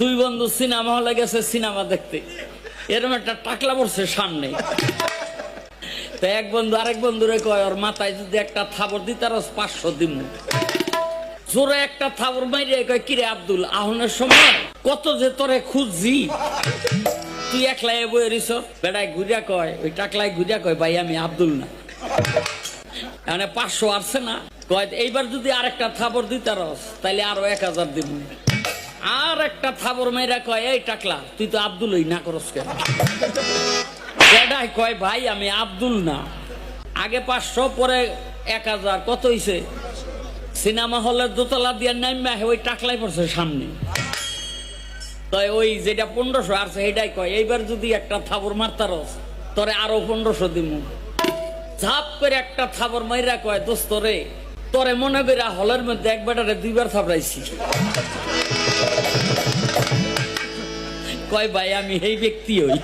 দুই বন্ধু সিনেমা হলে গেছে সিনেমা দেখতে, এরকম একটা টাকলা পড়ছে সামনে। তো এক বন্ধু আরেক বন্ধুরে কয়, ওর মাথায় যদি একটা থাবর দিতার 500 দিন। জোরে একটা থাবর মাইরে কয়, কিরে আব্দুল, আহনের সময় কত যে তোরে খুঁজছি, তুই একলাই বই রিস। বেড়ায় ঘুরিয়া কয়, ওই টাকলায় ঘুরিয়া কয়, ভাই আমি আব্দুল না। মানে 500 আসছে না, কয় এইবার যদি আরেকটা থাবর দিতারস তাইলে আরো 1000 দিব। আর একটা থাবর মাইরা কয়, এই টাকলা তুই তো আব্দুলই না করস কেন? বেড়ায় কয়, ভাই আমি আব্দুল না, আগে 500 পরে 1000, কত হইছে? সিনেমা হলের দোতলা দিয়ে নাইমা ওই টাকলাই পড়ছে সামনে। তো ওই যেটা 1500 আসছে সেটাই কয়, এইবার যদি একটা থাবর মারতারস তোরে আরো 1500 দিব। ঝাপ করে একটা থাবর মাইরা কয়, দোস্ত রে, তোরে মনে কইরা হলের মধ্যে একবারে 2বার থাবড়াইছি। কয় ভাই আমি এই ব্যক্তি হই।